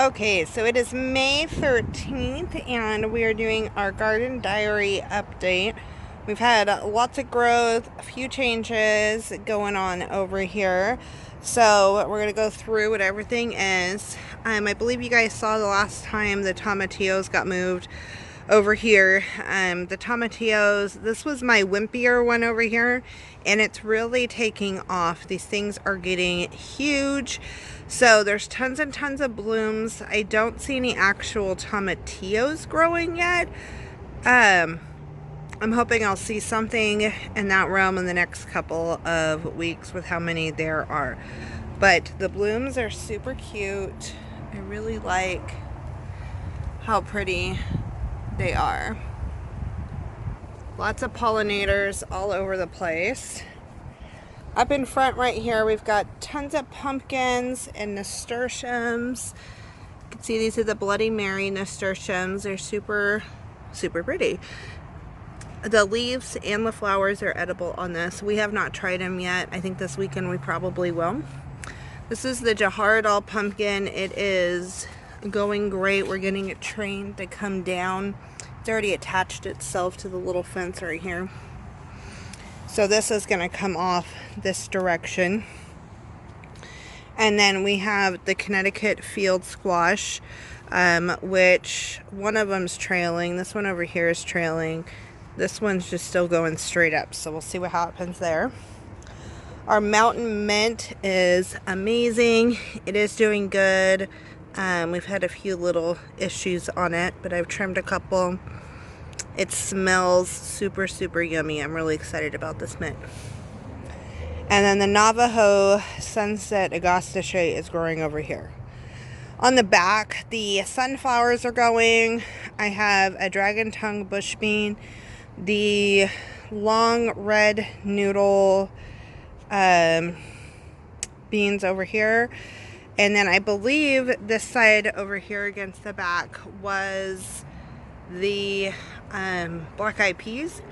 Okay, so it is May 13th and we are doing our garden diary update. We've had lots of growth, a few changes going on over here. So we're going to go through what everything is. I believe you guys saw the last time the tomatillos got moved over here. The tomatillos, this was my wimpier one over here, and it's really taking off. These things are getting huge. So there's tons and tons of blooms. I don't see any actual tomatillos growing yet. I'm hoping I'll see something in that realm in the next couple of weeks with how many there are. But the blooms are super cute. I really like how pretty they are. Lots of pollinators all over the place. Up in front right here, we've got tons of pumpkins and nasturtiums. You can see these are the Bloody Mary nasturtiums. They're super, super pretty. The leaves and the flowers are edible on this. We have not tried them yet. I think this weekend we probably will. This is the Jaharadal pumpkin. It is going great. We're getting it trained to come down. It's already attached itself to the little fence right here. So this is going to come off this direction. And then we have the Connecticut field squash, which one of them's trailing. This one over here is trailing. This one's just still going straight up. So we'll see what happens there. Our mountain mint is amazing. It is doing good. We've had a few little issues on it, but I've trimmed a couple. It smells super, super yummy. I'm really excited about this mint. And then the Navajo Sunset Agastache is growing over here. On the back, the sunflowers are going. I have a dragon tongue bush bean, the long red noodle beans over here. And then I believe this side over here against the back was the black-eyed peas,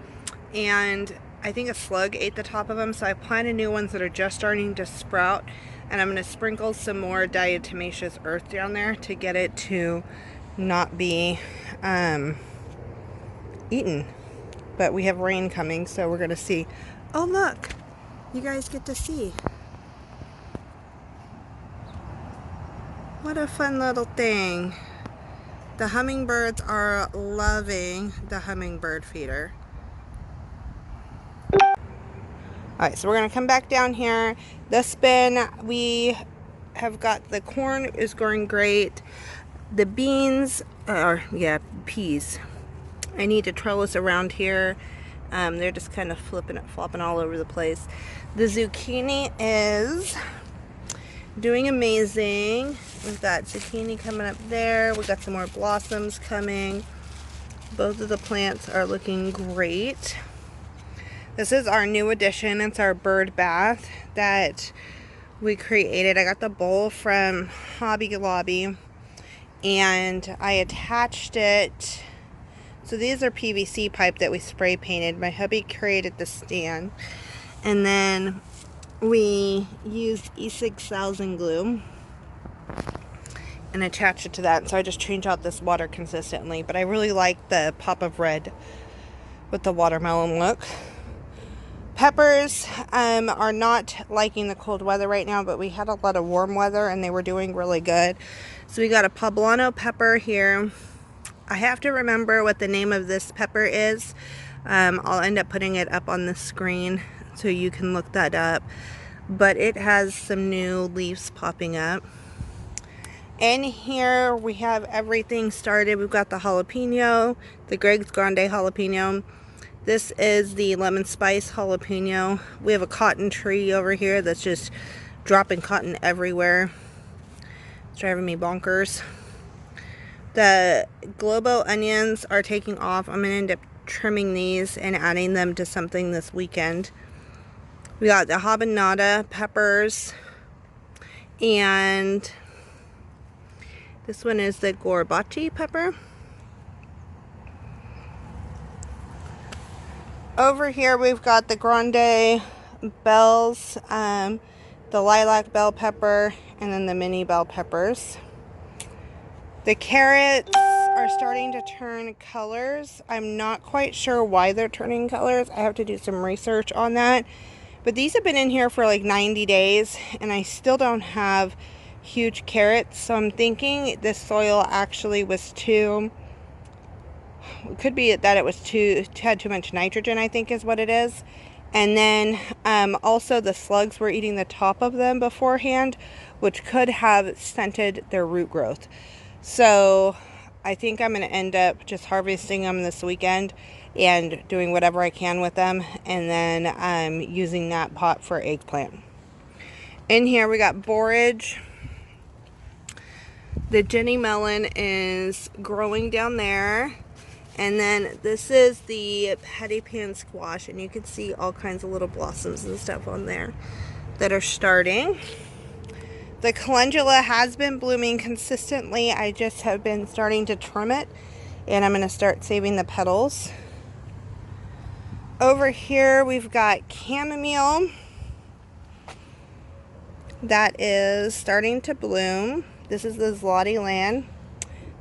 and I think a slug ate the top of them, so I planted new ones that are just starting to sprout, and I'm going to sprinkle some more diatomaceous earth down there to get it to not be eaten. But we have rain coming, so we're going to see. Oh look, you guys get to see. What a fun little thing. The hummingbirds are loving the hummingbird feeder. Alright, so we're going to come back down here. This bin, we have got the corn is growing great. The beans, peas. I need to trellis around here. They're just kind of flopping all over the place. The zucchini is doing amazing. We've got zucchini coming up there. We've got some more blossoms coming. Both of the plants are looking great. This is our new addition. It's our bird bath that we created. I got the bowl from Hobby Lobby and I attached it. So these are PVC pipe that we spray painted. My hubby created the stand. And then we used E6000 glue and attach it to that. So I just change out this water consistently, but I really like the pop of red with the watermelon look. Peppers are not liking the cold weather right now, but we had a lot of warm weather and they were doing really good. So we got a poblano pepper here. I have to remember what the name of this pepper is. I'll end up putting it up on the screen so you can look that up. But it has some new leaves popping up. And here we have everything started. We've got the jalapeno, the Greg's Grande jalapeno. This is the lemon spice jalapeno. We have a cotton tree over here that's just dropping cotton everywhere. It's driving me bonkers. The Globo onions are taking off. I'm going to end up trimming these and adding them to something this weekend. We got the habanada peppers, and this one is the gorbachi pepper. Over here we've got the grande bells, the lilac bell pepper, and then the mini bell peppers. The carrots are starting to turn colors. I'm not quite sure why they're turning colors. I have to do some research on that. But these have been in here for like 90 days and I still don't have huge carrots. So I'm thinking this soil actually was too, it could be that it was had too much nitrogen, I think is what it is. And then also the slugs were eating the top of them beforehand, which could have stunted their root growth. So I think I'm going to end up just harvesting them this weekend and doing whatever I can with them, and then using that pot for eggplant. In here we got borage. The Jenny melon is growing down there. And then this is the Paddy squash, and you can see all kinds of little blossoms and stuff on there that are starting. The calendula has been blooming consistently. I just have been starting to trim it, and I'm going to start saving the petals. Over here we've got chamomile that is starting to bloom. This is the Zlotyland.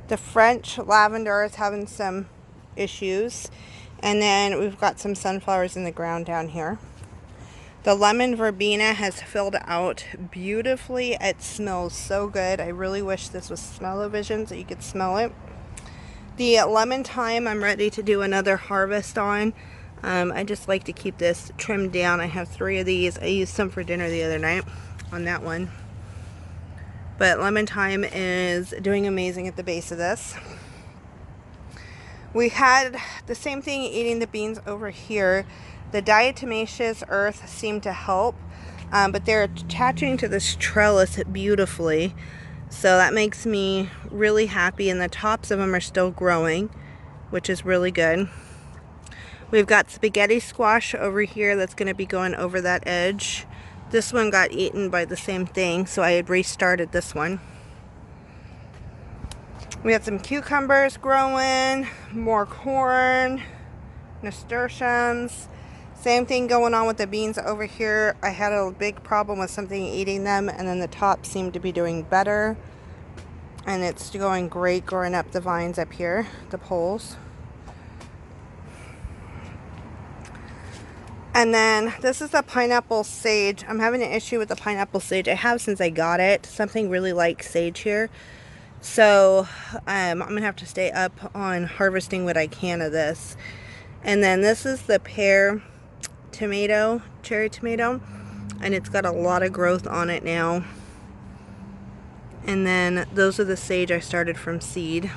The French lavender is having some issues, and then we've got some sunflowers in the ground down here. The lemon verbena has filled out beautifully. It smells so good. I really wish this was smell-o-vision so you could smell it. The lemon thyme I'm ready to do another harvest on. I just like to keep this trimmed down. I have 3 of these. I used some for dinner the other night on that one. But lemon thyme is doing amazing at the base of this. We had the same thing eating the beans over here. The diatomaceous earth seemed to help, but they're attaching to this trellis beautifully. So that makes me really happy, and the tops of them are still growing, which is really good. We've got spaghetti squash over here that's going to be going over that edge. This one got eaten by the same thing, so I had restarted this one. We have some cucumbers growing, more corn, nasturtiums. Same thing going on with the beans over here. I had a big problem with something eating them, and then the top seemed to be doing better. And it's going great growing up the vines up here, the poles. And then this is the pineapple sage. I'm having an issue with the pineapple sage. I have since I got it. Something really like sage here. So I'm going to have to stay up on harvesting what I can of this. And then this is the pear tomato, cherry tomato. And it's got a lot of growth on it now. And then those are the sage I started from seed.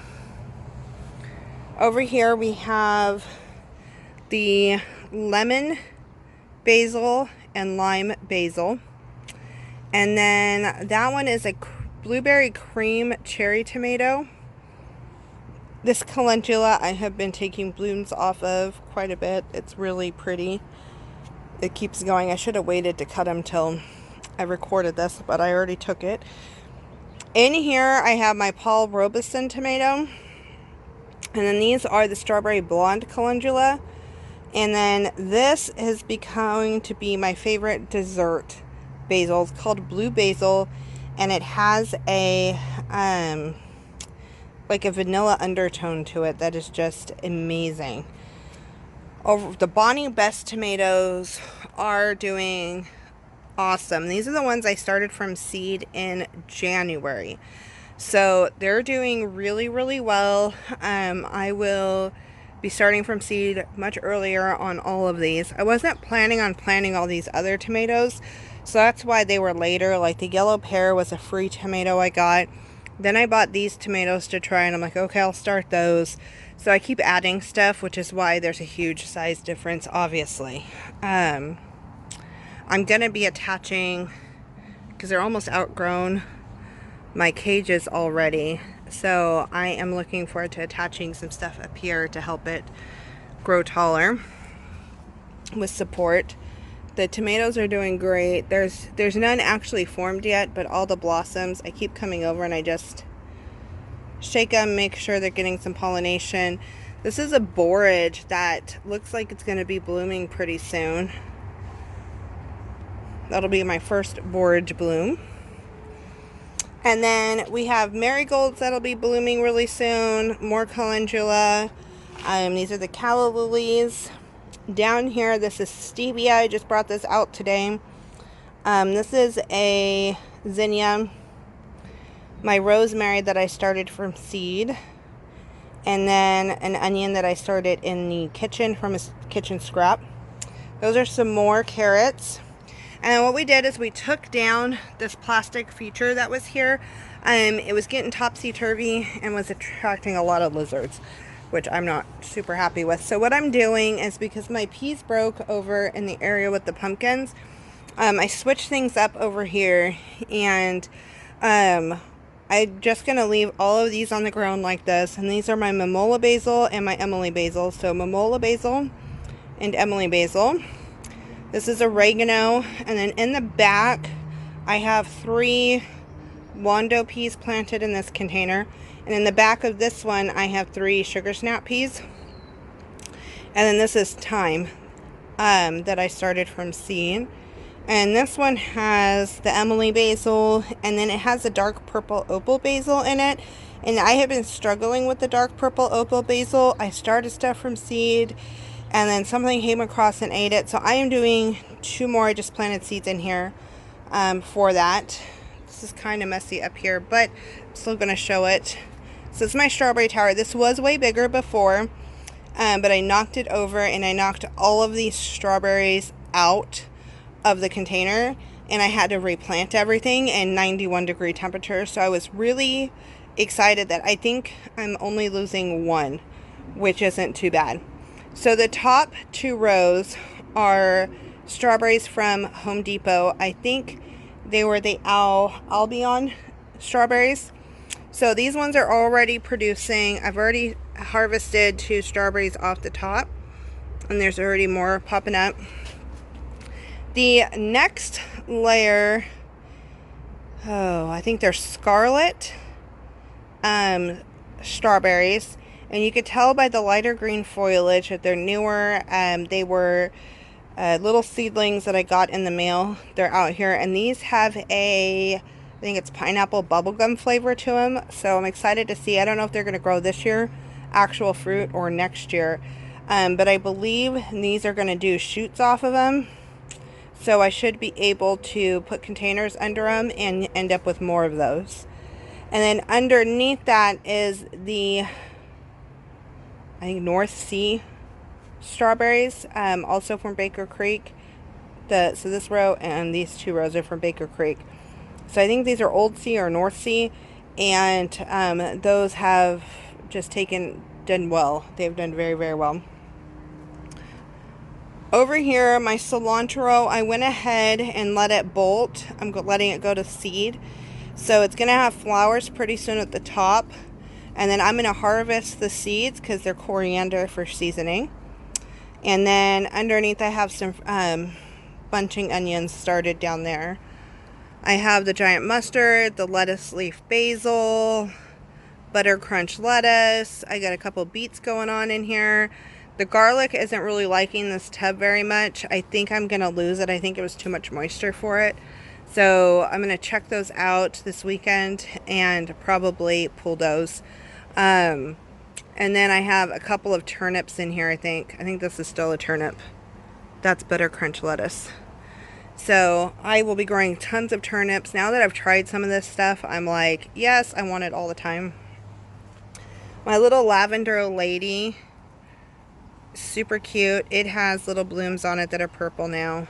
Over here we have the lemon basil and lime basil, and then that one is a blueberry cream cherry tomato. This calendula I have been taking blooms off of quite a bit. It's really pretty. It keeps going. I should have waited to cut them till I recorded this, but I already took it. In here I have my Paul Robeson tomato, and then these are the strawberry blonde calendula. And then this is becoming to be my favorite dessert basil. It's called blue basil, and it has a like a vanilla undertone to it that is just amazing. The Bonnie Best tomatoes are doing awesome. These are the ones I started from seed in January. So they're doing really, really well. I will be starting from seed much earlier on all of these. I wasn't planning on planting all these other tomatoes, so that's why they were later. Like the yellow pear was a free tomato I got. Then I bought these tomatoes to try, and I'm like, okay, I'll start those. So I keep adding stuff, which is why there's a huge size difference, obviously. I'm gonna be attaching, because they're almost outgrown, my cages already. So I am looking forward to attaching some stuff up here to help it grow taller with support. The tomatoes are doing great. There's none actually formed yet, but all the blossoms, I keep coming over and I just shake them, make sure they're getting some pollination. This is a borage that looks like it's going to be blooming pretty soon. That'll be my first borage bloom. And then we have marigolds that'll be blooming really soon. More calendula. These are the calla lilies. Down here, this is stevia. I just brought this out today. This is a zinnia. My rosemary that I started from seed. And then an onion that I started in the kitchen from a kitchen scrap. Those are some more carrots. And what we did is we took down this plastic feature that was here. It was getting topsy-turvy and was attracting a lot of lizards, which I'm not super happy with. So what I'm doing is, because my peas broke over in the area with the pumpkins, I switched things up over here, and I'm just going to leave all of these on the ground like this. And these are my Mamola basil and my Emily basil. So Mamola basil and Emily basil. This is oregano, and then in the back I have 3 Wando peas planted in this container, and in the back of this one I have 3 sugar snap peas, and then this is thyme that I started from seed, and this one has the Emily basil, and then it has a dark purple opal basil in it, and I have been struggling with the dark purple opal basil. I started stuff from seed, and then something came across and ate it. So I am doing 2 more. I just planted seeds in here for that. This is kind of messy up here, but I'm still going to show it. So it's my strawberry tower. This was way bigger before, but I knocked it over, and I knocked all of these strawberries out of the container, and I had to replant everything in 91-degree temperature. So I was really excited that I think I'm only losing 1, which isn't too bad. So the top 2 rows are strawberries from Home Depot. I think they were the Albion strawberries. So these ones are already producing. I've already harvested 2 strawberries off the top, and there's already more popping up. The next layer, I think they're scarlet strawberries. And you could tell by the lighter green foliage that they're newer. They were little seedlings that I got in the mail. They're out here, and these have I think it's pineapple bubblegum flavor to them. So I'm excited to see. I don't know if they're going to grow this year, actual fruit, or next year. But I believe these are going to do shoots off of them. So I should be able to put containers under them and end up with more of those. And then underneath that is the, I think, North Sea strawberries, also from Baker Creek. So this row and these 2 rows are from Baker Creek. So I think these are Old Sea or North Sea, and those have just done well. They've done very, very well. Over here, my cilantro, I went ahead and let it bolt. I'm letting it go to seed. So it's going to have flowers pretty soon at the top. And then I'm going to harvest the seeds because they're coriander for seasoning. And then underneath I have some bunching onions started down there. I have the giant mustard, the lettuce leaf basil, butter crunch lettuce. I got a couple beets going on in here. The garlic isn't really liking this tub very much. I think I'm going to lose it. I think it was too much moisture for it. So I'm going to check those out this weekend and probably pull those. And then I have a couple of turnips in here, I think. I think this is still a turnip. That's butter crunch lettuce. So I will be growing tons of turnips. Now that I've tried some of this stuff, I'm like, yes, I want it all the time. My little lavender lady, super cute. It has little blooms on it that are purple now.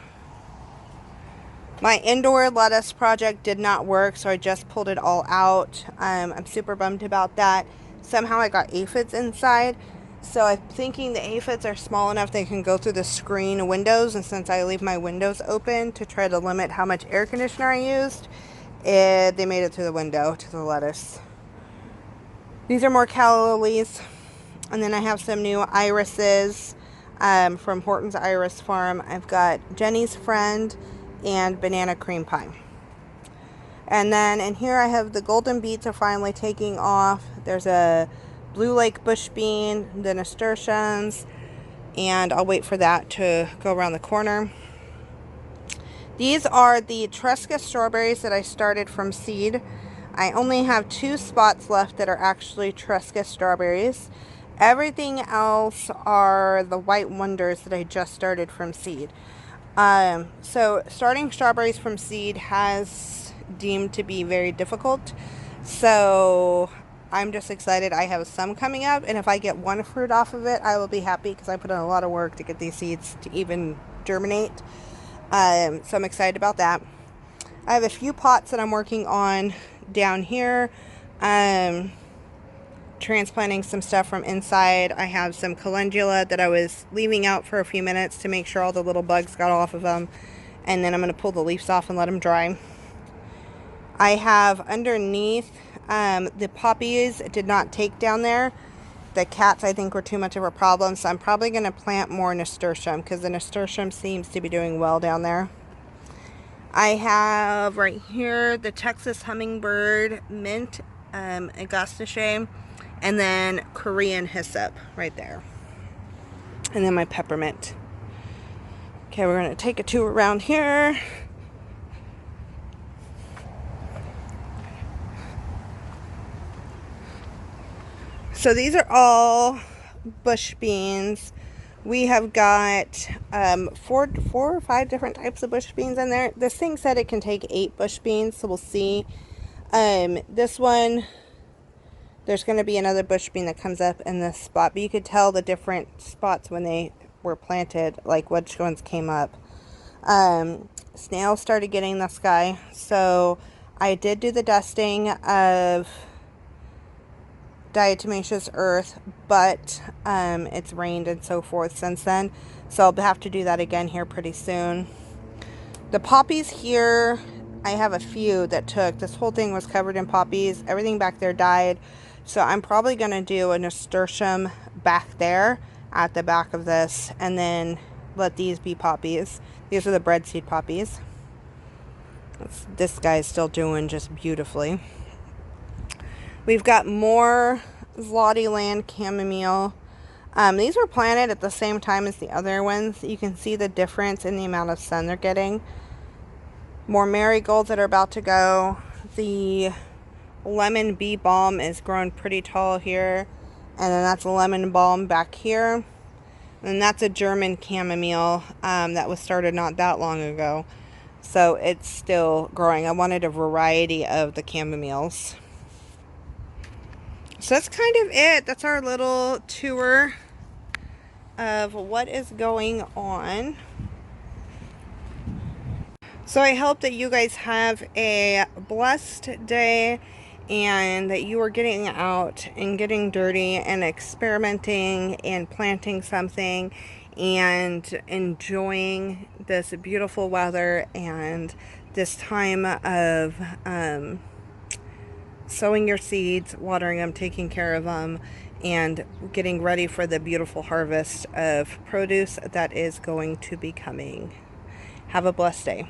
My indoor lettuce project did not work, so I just pulled it all out. I'm super bummed about that. Somehow I got aphids inside, so I'm thinking the aphids are small enough they can go through the screen windows, and since I leave my windows open to try to limit how much air conditioner I used, they made it through the window to the lettuce. These are more calla lilies, and then I have some new irises from Horton's Iris Farm. I've got Jenny's Friend and banana cream pie. And then in here I have the golden beets are finally taking off. There's a Blue Lake bush bean, the nasturtiums, and I'll wait for that to go around the corner. These are the Tresca strawberries that I started from seed. I only have 2 spots left that are actually Tresca strawberries. Everything else are the white wonders that I just started from seed. So starting strawberries from seed has deemed to be very difficult. So I'm just excited. I have some coming up, and if I get one fruit off of it, I will be happy because I put in a lot of work to get these seeds to even germinate. So I'm excited about that. I have a few pots that I'm working on down here. Transplanting some stuff from inside. I have some calendula that I was leaving out for a few minutes to make sure all the little bugs got off of them. And then I'm going to pull the leaves off and let them dry. I have underneath, the poppies did not take down there. The cats, I think, were too much of a problem. So I'm probably going to plant more nasturtium because the nasturtium seems to be doing well down there. I have right here the Texas hummingbird mint, agastache, and then Korean hyssop right there. And then my peppermint. Okay, we're going to take a tour around here. So these are all bush beans. We have got 4 or 5 different types of bush beans in there. This thing said it can take 8 bush beans, so we'll see. This one, there's going to be another bush bean that comes up in this spot, but you could tell the different spots when they were planted, like which ones came up. Snails started getting this guy, so I did do the dusting of diatomaceous earth, but it's rained and so forth since then, so I'll have to do that again here pretty soon. The poppies here, I have a few that took. This whole thing was covered in poppies. Everything back there died. So I'm probably going to do a nasturtium back there at the back of this and then let these be poppies. These are the breadseed poppies. This guy is still doing just beautifully. We've got more Zlotyland chamomile. These were planted at the same time as the other ones. You can see the difference in the amount of sun they're getting. More marigolds that are about to go. The lemon bee balm is growing pretty tall here. And then that's a lemon balm back here. And that's a German chamomile that was started not that long ago. So it's still growing. I wanted a variety of the chamomiles. So that's kind of it. That's our little tour of what is going on. So I hope that you guys have a blessed day and that you are getting out and getting dirty and experimenting and planting something and enjoying this beautiful weather and this time of sowing your seeds, watering them, taking care of them, and getting ready for the beautiful harvest of produce that is going to be coming. Have a blessed day.